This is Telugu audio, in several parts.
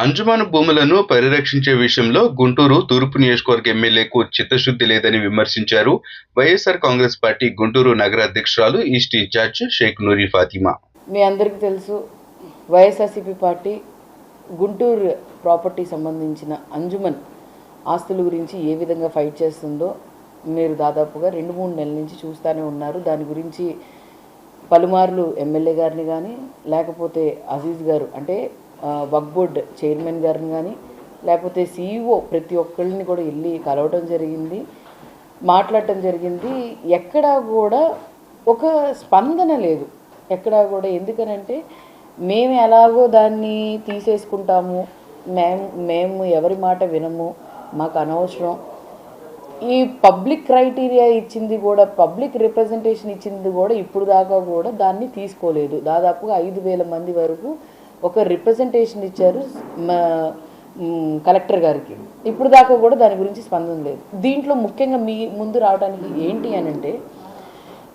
అంజుమాన్ భూములను పరిరక్షించే విషయంలో గుంటూరు తూర్పు నియోజకవర్గ ఎమ్మెల్యేకు చిత్తశుద్ధి లేదని విమర్శించారు వైఎస్ఆర్ కాంగ్రెస్ పార్టీ గుంటూరు నగర అధ్యక్షురాలు ఈస్ట్ ఇన్ఛార్జ్ షేక్ నూరి ఫాతిమా. మీ అందరికీ తెలుసు, వైఎస్ఆర్సీపీ పార్టీ గుంటూరు ప్రాపర్టీ సంబంధించిన అంజుమన్ ఆస్తుల గురించి ఏ విధంగా ఫైట్ చేస్తుందో మీరు దాదాపుగా 2-3 నెలల నుంచి చూస్తూనే ఉన్నారు. దాని గురించి పలుమార్లు ఎమ్మెల్యే గారిని కానీ, లేకపోతే అజీజ్ గారు అంటే వక్ఫ్ బోర్డ్ చైర్మన్ గారిని కానీ, లేకపోతే CEO ప్రతి ఒక్కళ్ళని కూడా వెళ్ళి కలవటం జరిగింది, మాట్లాడటం జరిగింది. ఎక్కడా కూడా ఒక స్పందన లేదు, ఎక్కడా కూడా. ఎందుకనంటే మేము ఎలాగో దాన్ని తీసేసుకుంటాము, మేము ఎవరి మాట వినము, మాకు అనవసరం. ఈ పబ్లిక్ క్రైటీరియా ఇచ్చింది కూడా, పబ్లిక్ రిప్రజెంటేషన్ ఇచ్చింది కూడా ఇప్పుడు దాకా కూడా దాన్ని తీసుకోలేదు. దాదాపుగా 5,000 మంది వరకు ఒక రిప్రజెంటేషన్ ఇచ్చారు కలెక్టర్ గారికి. ఇప్పుడు దాకా కూడా దాని గురించి స్పందన లేదు. దీంట్లో ముఖ్యంగా మీ ముందు రావడానికి ఏంటి అని అంటే,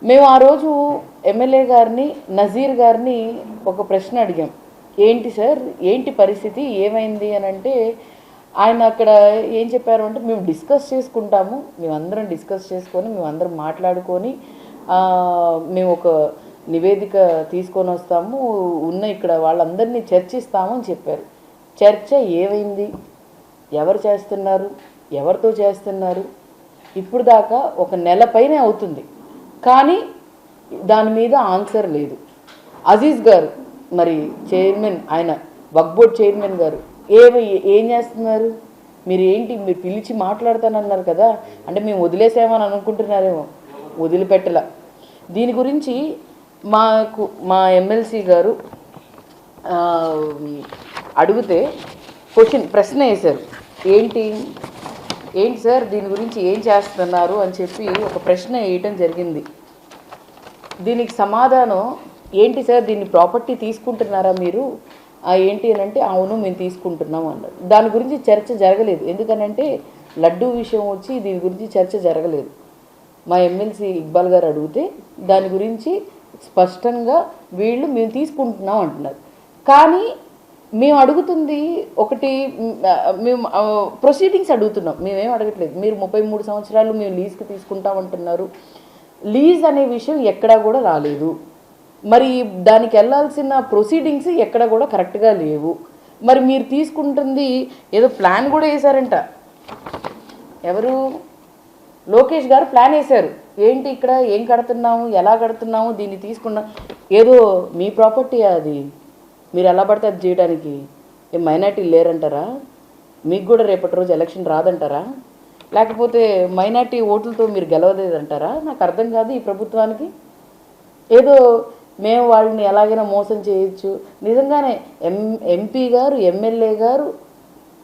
మేము ఆ రోజు ఎమ్మెల్యే గారిని, నజీర్ గారిని ఒక ప్రశ్న అడిగాం. ఏంటి సార్, ఏంటి పరిస్థితి, ఏమైంది అని అంటే ఆయన అక్కడ ఏం చెప్పారు అంటే, మేము డిస్కస్ చేసుకుంటాము, మేమందరం డిస్కస్ చేసుకొని మేమందరం మాట్లాడుకొని మేము ఒక నివేదిక తీసుకొని వస్తాము, ఉన్న ఇక్కడ వాళ్ళందరినీ చర్చిస్తాము అని చెప్పారు. చర్చ ఏమైంది, ఎవరు చేస్తున్నారు, ఎవరితో చేస్తున్నారు, ఇప్పుడు దాకా 1 నెల పైనే అవుతుంది, కానీ దాని మీద ఆన్సర్ లేదు. అజీజ్ గారు మరి చైర్మన్, ఆయన వక్ఫ్ బోర్డ్ చైర్మన్ గారు ఏం చేస్తున్నారు, మీరు పిలిచి మాట్లాడతానన్నారు కదా, అంటే మేము వదిలేసామని అనుకుంటున్నారేమో, వదిలిపెట్టల. దీని గురించి మా ఎమ్మెల్సీ గారు అడిగితే ప్రశ్న వేశారు. ఏంటి సార్ దీని గురించి ఏం చేస్తున్నారు అని చెప్పి ఒక ప్రశ్న వేయటం జరిగింది. దీనికి సమాధానం ఏంటి సార్, దీన్ని ప్రాపర్టీ తీసుకుంటున్నారా మీరు, ఏంటి అని అంటే అవును మేము తీసుకుంటున్నాం అన్నారు. దాని గురించి చర్చ జరగలేదు. ఎందుకనంటే లడ్డూ విషయం వచ్చి దీని గురించి చర్చ జరగలేదు. మా ఎమ్మెల్సీ ఇక్బాల్ గారు అడిగితే దాని గురించి స్పష్టంగా మేము తీసుకుంటున్నాం అంటున్నారు. కానీ మేము అడుగుతుంది ఒకటి, మేము ప్రొసీడింగ్స్ అడుగుతున్నాం, మేమేం అడగట్లేదు. మీరు 33 సంవత్సరాలు మేము లీజ్కి తీసుకుంటామంటున్నారు. లీజ్ అనే విషయం ఎక్కడా కూడా రాలేదు. మరి దానికి వెళ్ళాల్సిన ప్రొసీడింగ్స్ ఎక్కడ కూడా కరెక్ట్గా లేవు. మరి మీరు తీసుకుంటుంది ఏదో ప్లాన్ కూడా వేశారంట. ఎవరు, లోకేష్ గారు ప్లాన్ వేశారు. ఏంటి ఇక్కడ ఏం కడుతున్నాము, ఎలా కడుతున్నాము, దీన్ని తీసుకున్నా ఏదో మీ ప్రాపర్టీ అది, మీరు ఎలా పడితే అది చేయడానికి ఏం మైనార్టీలు లేరంటారా, మీకు కూడా రేపటి రోజు ఎలక్షన్ రాదంటారా, లేకపోతే మైనార్టీ ఓట్లతో మీరు గెలవలేదంటారా? నాకు అర్థం కాదు ఈ ప్రభుత్వానికి. ఏదో మేము వాళ్ళని ఎలాగైనా మోసం చేయొచ్చు. నిజంగానే ఎంపీ గారు, ఎమ్మెల్యే గారు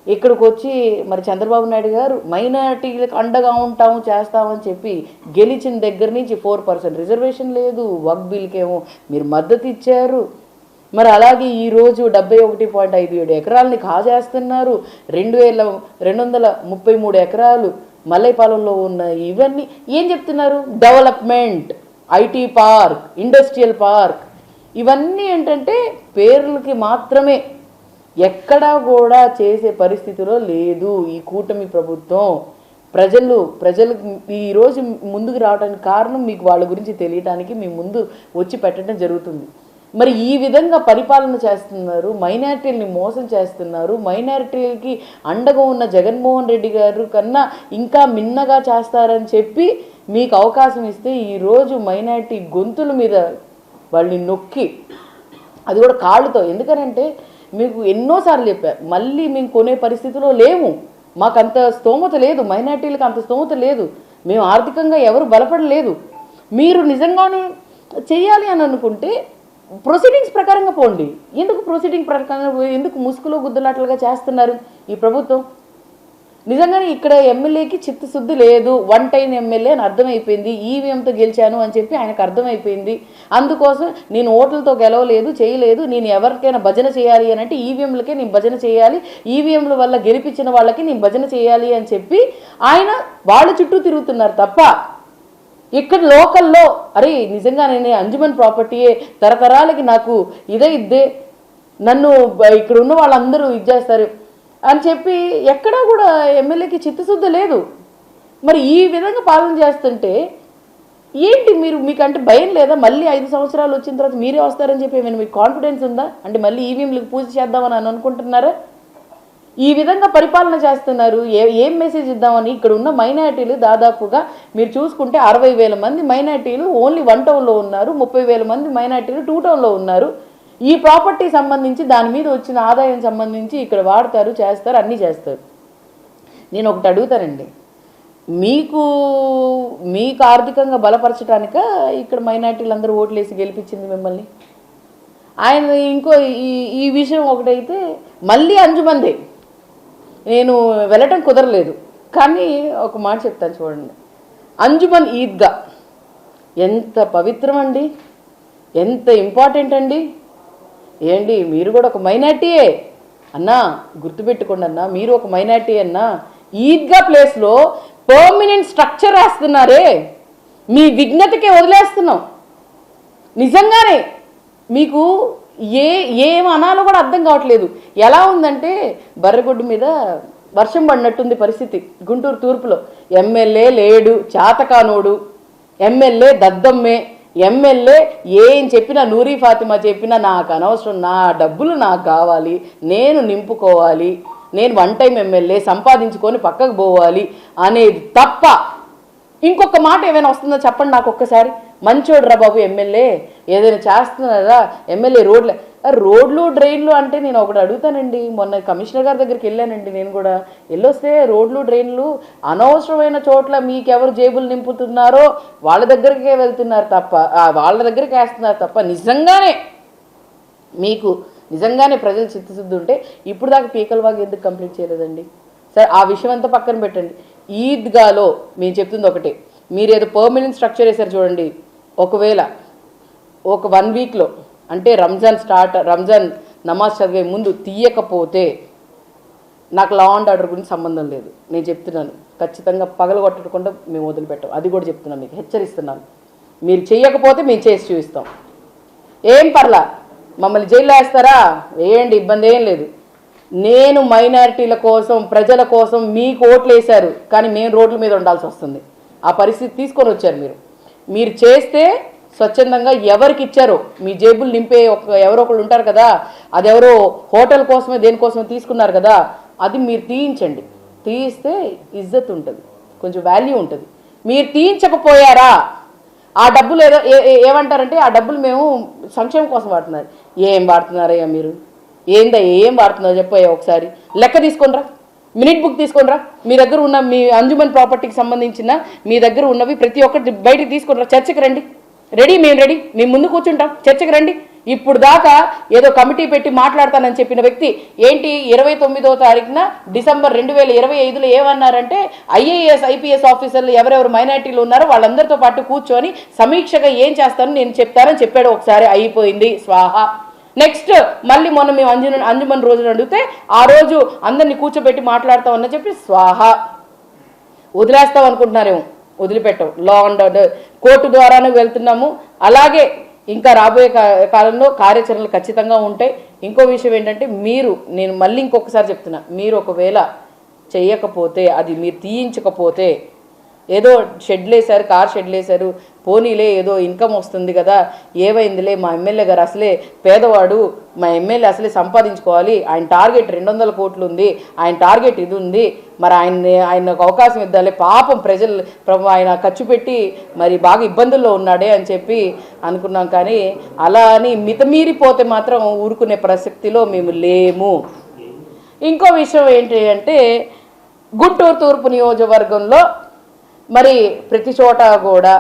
ఇక్కడికి వచ్చి మరి చంద్రబాబు నాయుడు గారు మైనారిటీలకు అండగా ఉంటాము చేస్తామని చెప్పి గెలిచిన దగ్గర నుంచి 4% రిజర్వేషన్ లేదు, వక్ఫ్ బిల్కేమో మీరు మద్దతు ఇచ్చారు. మరి అలాగే ఈరోజు 71.57 ఎకరాలని కాజేస్తున్నారు. 2,233 ఎకరాలు మల్లైపాలెంలో ఉన్న ఇవన్నీ ఏం చెప్తున్నారు, development, IT park, industrial park, ఇవన్నీ ఏంటంటే పేర్లకి మాత్రమే, ఎక్కడా కూడా చేసే పరిస్థితిలో లేదు ఈ కూటమి ప్రభుత్వం. ప్రజలకు ఈరోజు ముందుకు రావడానికి కారణం మీకు వాళ్ళ గురించి తెలియడానికి మీ ముందు వచ్చి పెట్టడం జరుగుతుంది. మరి ఈ విధంగా పరిపాలన చేస్తున్నారు, మైనారిటీలని మోసం చేస్తున్నారు. మైనారిటీలకి అండగా ఉన్న జగన్మోహన్ రెడ్డి గారు కన్నా ఇంకా మిన్నగా చేస్తారని చెప్పి మీకు అవకాశం ఇస్తే ఈరోజు మైనారిటీ గొంతుల మీద వాళ్ళని నొక్కి, అది కూడా కాళ్ళతో. ఎందుకనంటే మీకు ఎన్నోసార్లు చెప్పారు, మళ్ళీ మేము కొనే పరిస్థితిలో లేము, మాకు అంత స్తోమత లేదు, మైనారిటీలకు అంత స్తోమత లేదు, మేము ఆర్థికంగా ఎవరు బలపడలేదు. మీరు నిజంగానే చేయాలి అని అనుకుంటే ప్రొసీడింగ్స్ ప్రకారంగా పోండి. ఎందుకు ప్రొసీడింగ్ ప్రకారంగా ఎందుకు ముసుగులో గుద్దలాటలుగా చేస్తున్నారు ఈ ప్రభుత్వం? నిజంగానే ఇక్కడ ఎమ్మెల్యేకి చిత్తశుద్ధి లేదు, 1 టైం ఎమ్మెల్యే అని అర్థమైపోయింది. ఈవీఎంతో గెలిచాను అని చెప్పి ఆయనకు అర్థమైపోయింది. అందుకోసం నేను ఓట్లతో గెలవలేదు, చేయలేదు, నేను ఎవరికైనా భజన చేయాలి అని అంటే ఈవీఎంలకే నేను భజన చేయాలి, ఈవీఎంల వల్ల గెలిపించిన వాళ్ళకి నేను భజన చేయాలి అని చెప్పి ఆయన వాళ్ళ చుట్టూ తిరుగుతున్నారు తప్ప ఇక్కడ లోకల్లో అరే నిజంగా నేను అంజుమన్ ప్రాపర్టీయే తరతరాలకి నాకు ఇదే నన్ను ఇక్కడ ఉన్న వాళ్ళందరూ ఇది చేస్తారు అని చెప్పి ఎక్కడా కూడా ఎమ్మెల్యేకి చిత్తశుద్ధి లేదు. మరి ఈ విధంగా పాలన చేస్తుంటే ఏంటి మీకంటే భయం లేదా? మళ్ళీ 5 సంవత్సరాలు వచ్చిన తర్వాత మీరే వస్తారని చెప్పి ఏమైనా మీకు కాన్ఫిడెన్స్ ఉందా? అంటే మళ్ళీ ఈవీఎంలకు పూజ చేద్దామని అనుకుంటున్నారా? ఈ విధంగా పరిపాలన చేస్తున్నారు. ఏం మెసేజ్ ఇద్దామని? ఇక్కడ ఉన్న మైనారిటీలు దాదాపుగా మీరు చూసుకుంటే 60,000 మంది మైనారిటీలు ఓన్లీ 1 టౌన్లో ఉన్నారు, 30,000 మంది మైనారిటీలు 2 టౌన్లో ఉన్నారు. ఈ ప్రాపర్టీ సంబంధించి దాని మీద వచ్చిన ఆదాయం సంబంధించి ఇక్కడ వాడతారు, చేస్తారు, అన్నీ చేస్తారు. నేను ఒకటి అడుగుతానండి, మీకు ఆర్థికంగా బలపరచడానిక ఇక్కడ మైనారిటీలు అందరూ ఓట్లేసి గెలిపించింది మిమ్మల్ని? ఆయన ఇంకో ఈ విషయం ఒకటైతే మళ్ళీ అంజుమందే, నేను వెళ్ళటం కుదరలేదు కానీ ఒక మాట చెప్తాను చూడండి. అంజుమన్ ఈద్గా ఎంత పవిత్రం అండి, ఎంత ఇంపార్టెంట్ అండి. ఏంటి మీరు కూడా ఒక మైనారిటీయే అన్నా, గుర్తుపెట్టుకోండి అన్నా, మీరు ఒక మైనారిటీ అన్నా. ఈద్గా ప్లేస్లో పర్మనెంట్ స్ట్రక్చర్ వేస్తున్నారే, మీ విఘ్నతకే వదిలేస్తున్నాం. నిజంగానే మీకు ఏం అనాలో కూడా అర్థం కావట్లేదు. ఎలా ఉందంటే బర్రెగొడ్డు మీద వర్షం పడినట్టుంది పరిస్థితి. గుంటూరు తూర్పులో ఎమ్మెల్యే లేడు, చాతకానోడు, ఎమ్మెల్యే దద్దమ్మే, ఎమ్మెల్యే ఏం చెప్పినా నూరీ ఫాతిమా చెప్పినా నాకు అనవసరం, నా డబ్బులు నాకు కావాలి, నేను నింపుకోవాలి, నేను 1 టైం ఎమ్మెల్యే సంపాదించుకొని పక్కకు పోవాలి అనేది తప్ప ఇంకొక మాట ఏమైనా వస్తుందో చెప్పండి నాకు ఒక్కసారి. మంచోడు రా బాబు ఎమ్మెల్యే, ఏదైనా చేస్తున్నారా ఎమ్మెల్యే? రోడ్లు డ్రైన్లు అంటే నేను ఒకటి అడుగుతానండి. మొన్న కమిషనర్ గారి దగ్గరికి వెళ్ళానండి, నేను కూడా వెళ్ళొస్తే రోడ్లు డ్రైన్లు అనవసరమైన చోట్ల మీకెవరు జేబులు నింపుతున్నారో వాళ్ళ దగ్గరికే వెళ్తున్నారు తప్ప, వాళ్ళ దగ్గరికి వేస్తున్నారు తప్ప, నిజంగానే ప్రజలు చిత్తశుద్ధి ఉంటే ఇప్పుడు దాకా పీకల వాగు ఎందుకు కంప్లీట్ చేయలేదండి? సరే ఆ విషయం అంతా పక్కన పెట్టండి. ఈద్గాలో మేము చెప్తుంది ఒకటే, మీరు ఏదో పర్మనెంట్ స్ట్రక్చర్ వేశారు చూడండి, ఒకవేళ ఒక 1 వీక్లో అంటే రంజాన్ నమాజ్ చదివే ముందు తీయకపోతే నాకు లా అండ్ ఆర్డర్ గురించి సంబంధం లేదు, నేను చెప్తున్నాను. ఖచ్చితంగా పగలగొట్టకుండా మేము వదిలిపెట్టాం, అది కూడా చెప్తున్నాను, మీకు హెచ్చరిస్తున్నాను. మీరు చెయ్యకపోతే మేము చేసి చూపిస్తాం, ఏం పర్లా. మమ్మల్ని జైల్లో వేస్తారా, వేయండి, ఇబ్బంది ఏం లేదు. నేను మైనారిటీల కోసం, ప్రజల కోసం మీకు ఓట్లు వేశారు, కానీ మేము రోడ్ల మీద ఉండాల్సి వస్తుంది. ఆ పరిస్థితి తీసుకొని వచ్చారు మీరు చేస్తే స్వచ్ఛందంగా ఎవరికి ఇచ్చారో మీ జేబులు నింపే ఎవరో ఒకళ్ళు ఉంటారు కదా, అది ఎవరో హోటల్ కోసమే దేనికోసమే తీసుకున్నారు కదా, అది మీరు తీయించండి. తీయిస్తే ఇజ్జత్ ఉంటుంది, కొంచెం వాల్యూ ఉంటుంది. మీరు తీయించకపోయారా, ఆ డబ్బులు ఏమంటారంటే ఆ డబ్బులు మేము సంక్షేమం కోసం వాడుతున్నారు. ఏం వాడుతున్నారయ్యా మీరు? ఏం వాడుతున్నారో చెప్పయ్యా ఒకసారి లెక్క తీసుకొనిరా, మినిట్ బుక్ తీసుకొనిరా. మీ దగ్గర ఉన్న మీ అంజుమన్ ప్రాపర్టీకి సంబంధించిన మీ దగ్గర ఉన్నవి ప్రతి ఒక్కటి బయటికి తీసుకొనిరా. చర్చకి రండి, మేము రెడీ, మేము ముందు కూర్చుంటాం, చర్చకి రండి. ఇప్పుడు దాకా ఏదో కమిటీ పెట్టి మాట్లాడతానని చెప్పిన వ్యక్తి ఏంటి 29వ తారీఖున డిసెంబర్ 2025లో ఏమన్నారంటే IAS IPS ఆఫీసర్లు ఎవరెవరు మైనారిటీలు ఉన్నారో వాళ్ళందరితో పాటు కూర్చొని సమీక్షగా ఏం చేస్తానో నేను చెప్తానని చెప్పాడు. ఒకసారి అయిపోయింది, స్వాహా. నెక్స్ట్ మళ్ళీ మొన్న మేము అంజుమన్ రోజున అడిగితే ఆ రోజు అందరినీ కూర్చోబెట్టి మాట్లాడతామని చెప్పి స్వాహా. వదిలేస్తాం అనుకుంటున్నారేమో, వదిలిపెట్టాం. లా అండ్ ఆర్డర్ కోర్టు ద్వారానే వెళ్తున్నాము. అలాగే ఇంకా రాబోయే కాలంలో కార్యాచరణలు ఖచ్చితంగా ఉంటాయి. ఇంకో విషయం ఏంటంటే నేను మళ్ళీ ఇంకొకసారి చెప్తున్నా, మీరు ఒకవేళ చేయకపోతే, అది మీరు తీయించకపోతే, ఏదో షెడ్లు వేశారు, కార్ షెడ్లు వేశారు, పోనీలే ఏదో ఇన్కమ్ వస్తుంది కదా, ఏమైందిలే, మా ఎమ్మెల్యే గారు అసలే పేదవాడు, మా ఎమ్మెల్యే అసలే సంపాదించుకోవాలి, ఆయన టార్గెట్ 200 కోట్లు ఉంది, ఆయన టార్గెట్ ఇది ఉంది, మరి ఆయనకు అవకాశం ఇద్దాలే, పాపం ఆయన ఖర్చు పెట్టి మరి బాగా ఇబ్బందుల్లో ఉన్నాడే అని చెప్పి అనుకున్నాం. కానీ అలా అని మితమీరిపోతే మాత్రం ఊరుకునే ప్రసక్తిలో మేము లేము. ఇంకో విషయం ఏంటి అంటే గుంటూరు తూర్పు నియోజకవర్గంలో మరి ప్రతి చోట కూడా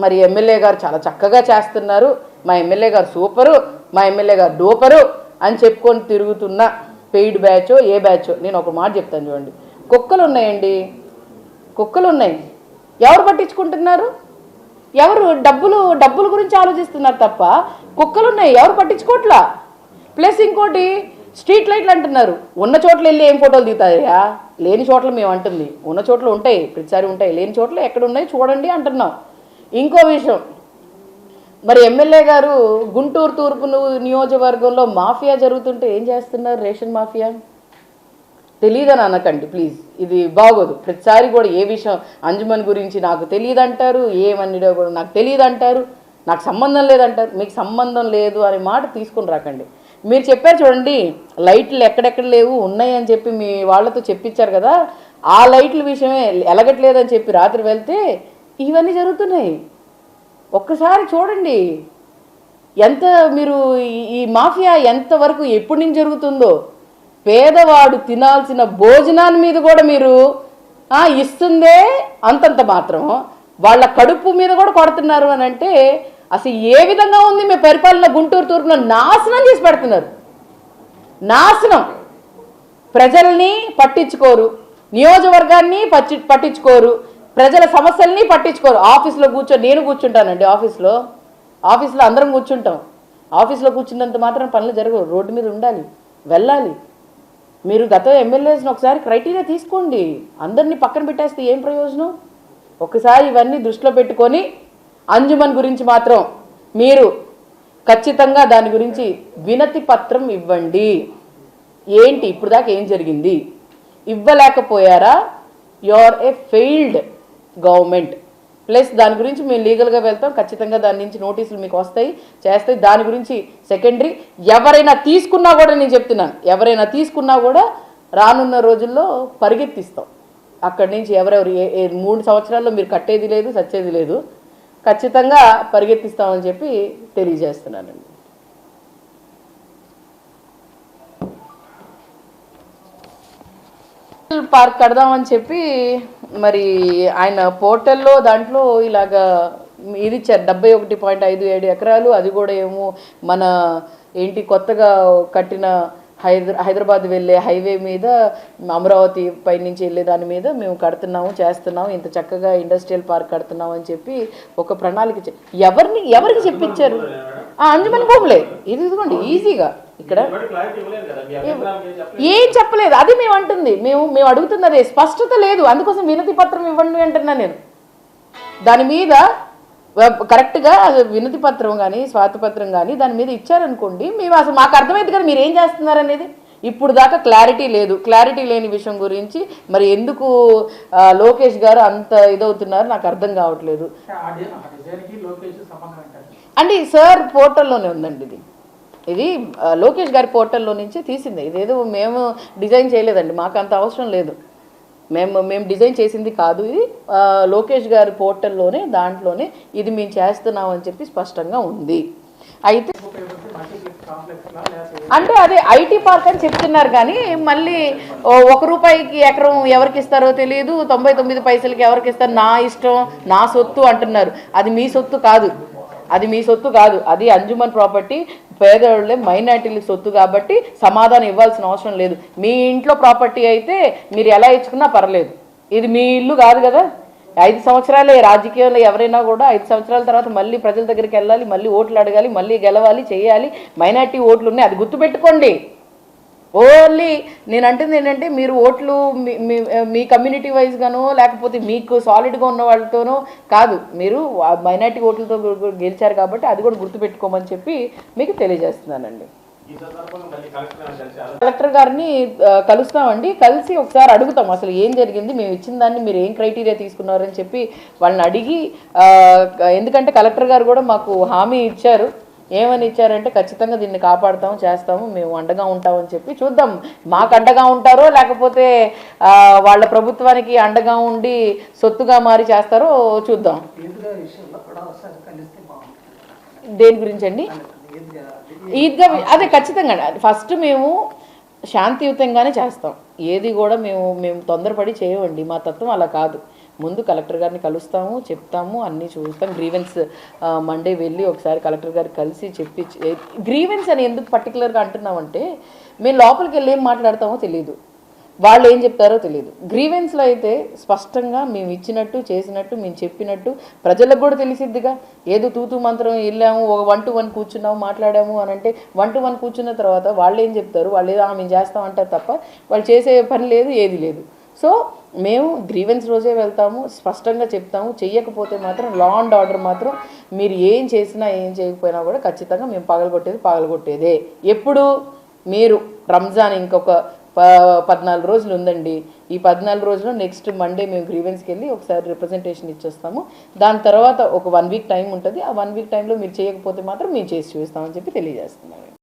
మరి ఎమ్మెల్యే గారు చాలా చక్కగా చేస్తున్నారు, మా ఎమ్మెల్యే గారు సూపరు, మా ఎమ్మెల్యే గారు డూపరు అని చెప్పుకొని తిరుగుతున్న పెయిడ్ బ్యాచో ఏ బ్యాచో, నేను ఒక మాట చెప్తాను చూడండి. కుక్కలు ఉన్నాయండి, కుక్కలు ఉన్నాయి, ఎవరు పట్టించుకుంటున్నారు? ఎవరు డబ్బుల గురించి ఆలోచిస్తున్నారు తప్ప కుక్కలు ఉన్నాయి, ఎవరు పట్టించుకోవట్లా. ప్లస్ ఇంకోటి స్ట్రీట్ లైట్లు అంటున్నారు, ఉన్న చోట్ల వెళ్ళి ఏం ఫోటోలు దిగుతాయా? లేని చోట్ల మేము అంటుంది, ఉన్న చోట్ల ఉంటాయి, ప్రతిసారి ఉంటాయి, లేని చోట్ల ఎక్కడ ఉన్నాయి చూడండి అంటున్నాం. ఇంకో విషయం, మరి ఎమ్మెల్యే గారు గుంటూరు తూర్పు నియోజకవర్గంలో మాఫియా జరుగుతుంటే ఏం చేస్తున్నారు? రేషన్ మాఫియా తెలియదని అనకండి ప్లీజ్, ఇది బాగోదు. ప్రతిసారి కూడా ఏ విషయం అంజుమన్ గురించి నాకు తెలియదు అంటారు, ఏమన్నడో కూడా నాకు తెలియదు అంటారు, నాకు సంబంధం లేదంటారు. మీకు సంబంధం లేదు అనే మాట తీసుకుని రాకండి. మీరు చెప్పారు చూడండి, లైట్లు ఎక్కడెక్కడ లేవు ఉన్నాయి అని చెప్పి మీ వాళ్ళతో చెప్పించారు కదా, ఆ లైట్ల విషయమే ఎలగట్లేదని చెప్పి రాత్రి వెళ్తే ఇవన్నీ జరుగుతున్నాయి. ఒక్కసారి చూడండి ఎంత మీరు ఈ మాఫియా ఎంతవరకు ఎప్పటి నుంచి జరుగుతుందో. పేదవాడు తినాల్సిన భోజనాన్ని మీద కూడా మీరు ఇస్తుందే అంతంత మాత్రం, వాళ్ళ కడుపు మీద కూడా కొడుతున్నారు అని అంటే అసలు ఏ విధంగా ఉంది మీ పరిపాలన? గుంటూరు తూర్పులో నాశనం చేసి పెడుతున్నారు, నాశనం. ప్రజల్ని పట్టించుకోరు, నియోజకవర్గాన్ని పట్టించుకోరు, ప్రజల సమస్యల్ని పట్టించుకోరు. ఆఫీస్లో నేను కూర్చుంటానండి, ఆఫీస్లో అందరం కూర్చుంటాం. ఆఫీస్లో కూర్చున్నంత మాత్రం పనులు జరగవు, రోడ్డు మీద ఉండాలి, వెళ్ళాలి. మీరు గత ఎమ్మెల్యేస్ని ఒకసారి క్రైటీరియా తీసుకోండి, అందరినీ పక్కన పెట్టేస్తే ఏం ప్రయోజనం? ఒకసారి ఇవన్నీ దృష్టిలో పెట్టుకొని అంజుమన్ గురించి మాత్రం మీరు ఖచ్చితంగా దాని గురించి వినతి పత్రం ఇవ్వండి. ఏంటి ఇప్పుడు దాకా ఏం జరిగింది? ఇవ్వలేకపోయారా? You are a failed government. Plus దాని గురించి మేము లీగల్గా వెళ్తాం, ఖచ్చితంగా దాని నుంచి నోటీసులు మీకు వస్తాయి, చేస్తాయి. దాని గురించి సెకండరీ ఎవరైనా తీసుకున్నా కూడా, నేను చెప్తున్నాను, ఎవరైనా తీసుకున్నా కూడా రానున్న రోజుల్లో పరిగెత్తిస్తాం. అక్కడి నుంచి ఎవరెవరు 3 సంవత్సరాల్లో మీరు కట్టేది లేదు, సచ్చేది లేదు, ఖచ్చితంగా పరిగెత్తిస్తామని చెప్పి తెలియజేస్తున్నానండి. పార్క్ కడదామని చెప్పి మరి ఆయన పోర్టల్లో దాంట్లో ఇలాగా ఇది ఇచ్చారు, 71.57 ఎకరాలు. అది కూడా ఏమో మన కొత్తగా కట్టిన హైదరాబాద్ వెళ్ళే హైవే మీద, అమరావతి పై నుంచి వెళ్ళే దాని మీద మేము కడుతున్నాము, చేస్తున్నాము, ఇంత చక్కగా ఇండస్ట్రియల్ పార్క్ కడుతున్నాము అని చెప్పి ఒక ప్రణాళిక ఎవరికి చెప్పించారు? అంజుమన్ భూములే. ఇదిగోండి ఈజీగా ఇక్కడ ఏం చెప్పలేదు. అది మేము అంటుంది, మేము అడుగుతున్నదే స్పష్టత లేదు. అందుకోసం వినతి పత్రం ఇవ్వండి అంటున్నా నేను. దాని మీద కరెక్ట్గా వినతి పత్రం కానీ స్వాతపత్రం కానీ దాని మీద ఇచ్చారనుకోండి, మేము అసలు మాకు అర్థమైంది కదా మీరు ఏం చేస్తున్నారు అనేది. ఇప్పుడు దాకా క్లారిటీ లేదు. క్లారిటీ లేని విషయం గురించి మరి ఎందుకు లోకేష్ గారు అంత ఇదవుతున్నారు నాకు అర్థం కావట్లేదు. అంటే సార్ పోర్టల్లోనే ఉందండి, ఇది లోకేష్ గారి పోర్టల్లో నుంచి తీసింది. ఇదేదో మేము డిజైన్ చేయలేదండి, మాకు అంత అవసరం లేదు, మేము డిజైన్ చేసింది కాదు. ఇది లోకేష్ గారి పోర్టల్లోనే దాంట్లోనే ఇది మేము చేస్తున్నామని చెప్పి స్పష్టంగా ఉంది. అయితే అంటే అదే ఐటీ పార్క్ అని చెప్తున్నారు కానీ మళ్ళీ ₹1 ఎకరం ఎవరికి ఇస్తారో తెలియదు, 99 పైసలకి ఎవరికి ఇస్తారు, నా ఇష్టం నా సొత్తు అంటున్నారు. అది మీ సొత్తు కాదు, అది అంజుమన్ ప్రాపర్టీ, పేదవాళ్ళే మైనార్టీల సొత్తు కాబట్టి సమాధానం ఇవ్వాల్సిన అవసరం లేదు. మీ ఇంట్లో ప్రాపర్టీ అయితే మీరు ఎలా ఇచ్చుకున్నా పర్లేదు, ఇది మీ ఇల్లు కాదు కదా. 5 సంవత్సరాలే రాజకీయాల్లో ఎవరైనా కూడా 5 సంవత్సరాల తర్వాత మళ్ళీ ప్రజల దగ్గరికి వెళ్ళాలి, మళ్ళీ ఓట్లు అడగాలి, మళ్ళీ గెలవాలి, చేయాలి. మైనార్టీ ఓట్లు ఉన్నాయి, అది గుర్తుపెట్టుకోండి. ఓన్లీ నేను అంటుంది ఏంటంటే మీరు ఓట్లు మీ కమ్యూనిటీ వైజ్గానో లేకపోతే మీకు సాలిడ్గా ఉన్న వాళ్ళతోనో కాదు, మీరు మైనార్టీ ఓట్లతో గెలిచారు కాబట్టి అది కూడా గుర్తుపెట్టుకోమని చెప్పి మీకు తెలియజేస్తున్నానండి. కలెక్టర్ గారిని కలుస్తామండి, కలిసి ఒకసారి అడుగుతాం అసలు ఏం జరిగింది, మేము ఇచ్చిన దాన్ని మీరు ఏం క్రైటీరియా తీసుకున్నారని చెప్పి వాళ్ళని అడిగి, ఎందుకంటే కలెక్టర్ గారు కూడా మాకు హామీ ఇచ్చారు. ఏమని ఇచ్చారంటే ఖచ్చితంగా దీన్ని కాపాడుతాము, చేస్తాము, మేము అండగా ఉంటామని చెప్పి. చూద్దాం మాకు అండగా ఉంటారో లేకపోతే వాళ్ళ ప్రభుత్వానికి అండగా ఉండి సొత్తుగా మారి చేస్తారో చూద్దాం. దేని గురించి అండి? ఈద్గా అదే ఖచ్చితంగా ఫస్ట్ మేము శాంతియుతంగానే చేస్తాం, ఏది కూడా మేము తొందరపడి చేయవండి, మా తత్వం అలా కాదు. ముందు కలెక్టర్ గారిని కలుస్తాము, చెప్తాము, అన్నీ చూస్తాం. గ్రీవెన్స్ మండే వెళ్ళి ఒకసారి కలెక్టర్ గారికి కలిసి చెప్పి, గ్రీవెన్స్ అని ఎందుకు పర్టికులర్గా అంటున్నామంటే మేము లోపలికి వెళ్ళి ఏం మాట్లాడతామో తెలియదు, వాళ్ళు ఏం చెప్తారో తెలియదు. గ్రీవెన్స్లో అయితే స్పష్టంగా మేము ఇచ్చినట్టు చేసినట్టు మేము చెప్పినట్టు ప్రజలకు కూడా తెలిసిద్దిగా. ఏదో తూతూ మంత్రం వెళ్ళాము, ఒక 1-to-1 కూర్చున్నాము, మాట్లాడాము అని అంటే 1-to-1 కూర్చున్న తర్వాత వాళ్ళు ఏం చెప్తారు, వాళ్ళు ఏదో మేము చేస్తామంటారు తప్ప వాళ్ళు చేసే పని లేదు, ఏది లేదు. సో మేము గ్రీవెన్స్ రోజే వెళ్తాము, స్పష్టంగా చెప్తాము. చెయ్యకపోతే మాత్రం లా అండ్ ఆర్డర్ మాత్రం మీరు ఏం చేసినా ఏం చేయకపోయినా కూడా ఖచ్చితంగా మేము పగలగొట్టేదే. ఎప్పుడు మీరు రంజాన్ ఇంకొక 14 రోజులు ఉందండి. ఈ 14 రోజుల్లో నెక్స్ట్ మండే మేము గ్రీవెన్స్కి వెళ్ళి ఒకసారి రిప్రజెంటేషన్ ఇచ్చేస్తాము. దాని తర్వాత ఒక 1 వీక్ టైం ఉంటుంది. ఆ 1 వీక్ టైంలో మీరు చేయకపోతే మాత్రం మేము చేసి చూపిస్తామని చెప్పి తెలియజేస్తున్నాము.